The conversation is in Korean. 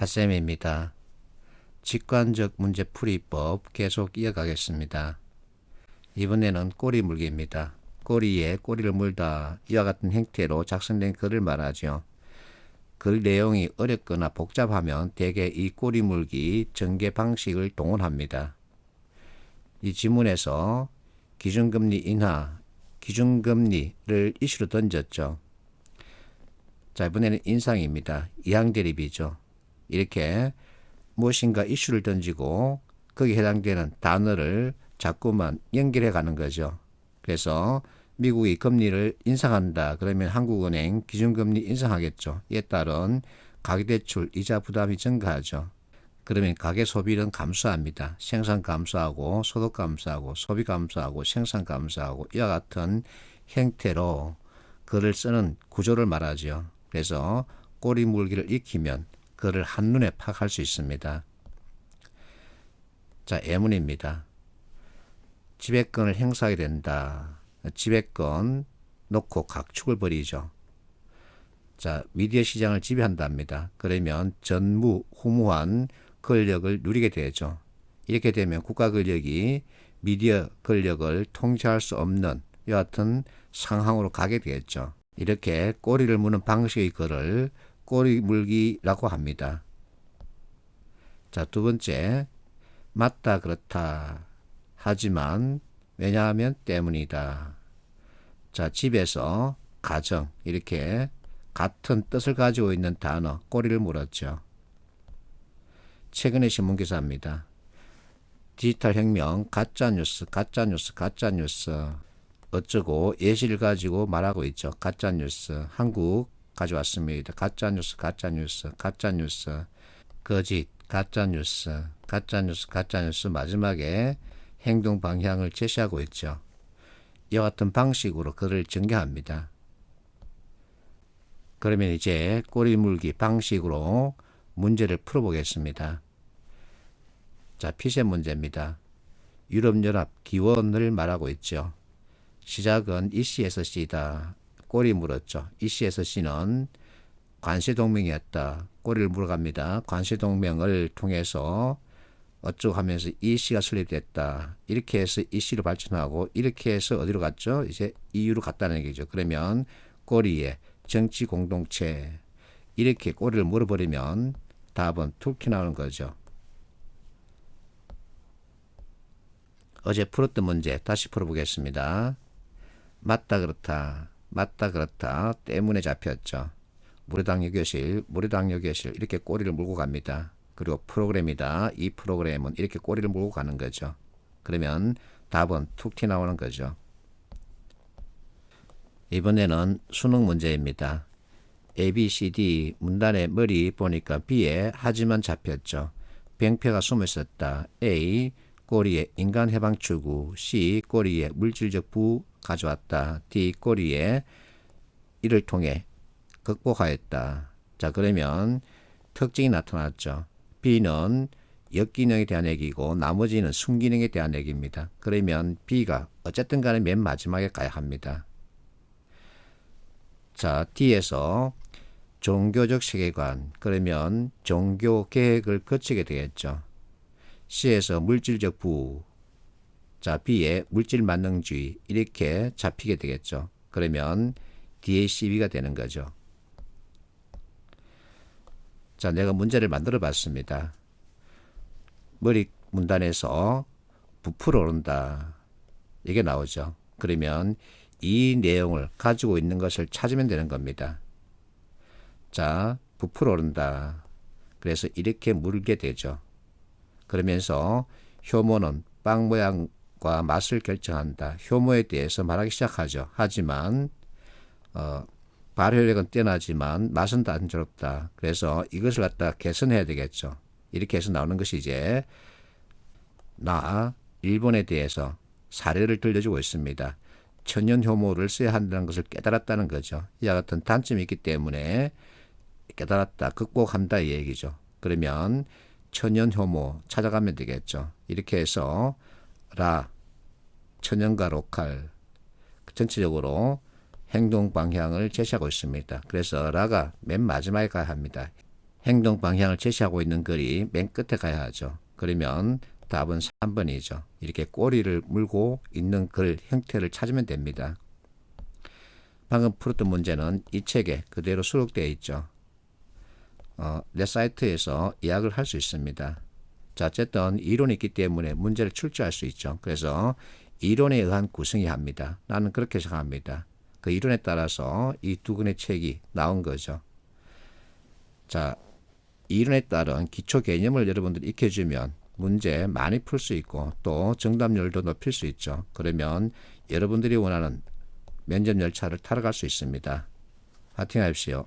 핫쌤입니다. 직관적 문제풀이법 계속 이어가겠습니다. 이번에는 꼬리 물기입니다. 꼬리에 꼬리를 물다 이와 같은 형태로 작성된 글을 말하죠. 글 내용이 어렵거나 복잡하면 대개 이 꼬리 물기 전개 방식을 동원합니다. 이 지문에서 기준금리 인하, 기준금리를 이슈로 던졌죠. 자, 이번에는 인상입니다. 이항대립이죠. 이렇게 무엇인가 이슈를 던지고 거기에 해당되는 단어를 자꾸만 연결해 가는 거죠. 그래서 미국이 금리를 인상한다. 그러면 한국은행 기준금리 인상하겠죠. 이에 따른 가계대출 이자 부담이 증가하죠. 그러면 가계 소비는 감소합니다. 생산 감소하고 소득 감소하고 소비 감소하고 생산 감소하고 이와 같은 형태로 글을 쓰는 구조를 말하죠. 그래서 꼬리 물기를 익히면 그를 한눈에 파악할 수 있습니다. 자, 예문입니다. 지배권을 행사하게 된다. 지배권 놓고 각축을 벌이죠. 자, 미디어 시장을 지배한답니다. 그러면 전무후무한 권력을 누리게 되죠. 이렇게 되면 국가 권력이 미디어 권력을 통제할 수 없는 이와 같은 상황으로 가게 되겠죠. 이렇게 꼬리를 무는 방식의 글을 꼬리 물기라고 합니다. 자, 두 번째, 맞다 그렇다 하지만 왜냐하면 때문이다. 자, 집에서 가정 이렇게 같은 뜻을 가지고 있는 단어 꼬리를 물었죠. 최근의 신문기사입니다. 디지털 혁명 가짜뉴스 어쩌고 예시를 가지고 말하고 있죠. 가짜뉴스 한국 가져왔습니다. 가짜뉴스 거짓 가짜뉴스 마지막에 행동 방향을 제시하고 있죠. 이와 같은 방식으로 글을 전개합니다. 그러면 이제 꼬리 물기 방식으로 문제를 풀어보겠습니다. 자, 피세 문제입니다. 유럽연합 기원을 말하고 있죠. 시작은 이씨에서 씨다. 꼬리 물었죠. 이씨에서 씨는 관세동맹이었다. 꼬리를 물어갑니다. 관세동맹을 통해서 어쩌고 하면서 이 씨가 설립됐다. 이렇게 해서 이 씨로 발전하고 이렇게 해서 어디로 갔죠? 이제 EU로 갔다는 얘기죠. 그러면 꼬리에 정치 공동체 이렇게 꼬리를 물어버리면 답은 툭 튀어나오는 거죠. 어제 풀었던 문제 다시 풀어보겠습니다. 맞다 그렇다 때문에 잡혔죠. 무료당뇨교실 이렇게 꼬리를 물고 갑니다. 그리고 프로그램이다. 이 프로그램은 이렇게 꼬리를 물고 가는 거죠. 그러면 답은 툭 튀어나오는 거죠. 이번에는 수능 문제입니다. A, B, C, D 문단의 머리 보니까 B에 하지만 잡혔죠. 병폐가 숨어 있었다. A, 꼬리에 인간 해방추구. C, 꼬리에 물질적 부 가져왔다. D, 꼬리에 이를 통해 극복하였다. 자, 그러면 특징이 나타났죠. B는 역기능에 대한 얘기고 나머지는 순기능에 대한 얘기입니다. 그러면 B가 어쨌든 간에 맨 마지막에 가야 합니다. 자, D에서 종교적 세계관 그러면 종교 계획을 거치게 되겠죠. C에서 물질적 부 자, B에 물질 만능주의 이렇게 잡히게 되겠죠. 그러면 D의 CB가 되는 거죠. 자, 내가 문제를 만들어 봤습니다. 머리 문단에서 부풀어 오른다. 이게 나오죠. 그러면 이 내용을 가지고 있는 것을 찾으면 되는 겁니다. 자, 부풀어 오른다. 그래서 이렇게 물게 되죠. 그러면서 효모는 빵 모양과 맛을 결정한다. 효모에 대해서 말하기 시작하죠. 하지만 발효력은 뛰어나지만 맛은 단조롭다. 그래서 이것을 갖다 개선해야 되겠죠. 이렇게 해서 나오는 것이 이제 일본에 대해서 사례를 들려주고 있습니다. 천연 효모를 써야 한다는 것을 깨달았다는 거죠. 이와 같은 단점이 있기 때문에 깨달았다, 극복한다 이 얘기죠. 그러면 천연 효모 찾아가면 되겠죠. 이렇게 해서 천연과 로컬 전체적으로 행동 방향을 제시하고 있습니다. 그래서 라가 맨 마지막에 가야 합니다. 행동 방향을 제시하고 있는 글이 맨 끝에 가야 하죠. 그러면 답은 3번이죠. 이렇게 꼬리를 물고 있는 글 형태를 찾으면 됩니다. 방금 풀었던 문제는 이 책에 그대로 수록되어 있죠. 내 사이트에서 예약을 할 수 있습니다. 자, 어쨌든 이론이 있기 때문에 문제를 출제할 수 있죠. 그래서 이론에 의한 구성이 합니다. 나는 그렇게 생각합니다. 그 이론에 따라서 이 두 권의 책이 나온 거죠. 자, 이론에 따른 기초 개념을 여러분들이 익혀주면 문제 많이 풀 수 있고 또 정답률도 높일 수 있죠. 그러면 여러분들이 원하는 면접 열차를 타러 갈 수 있습니다. 파이팅 하십시오.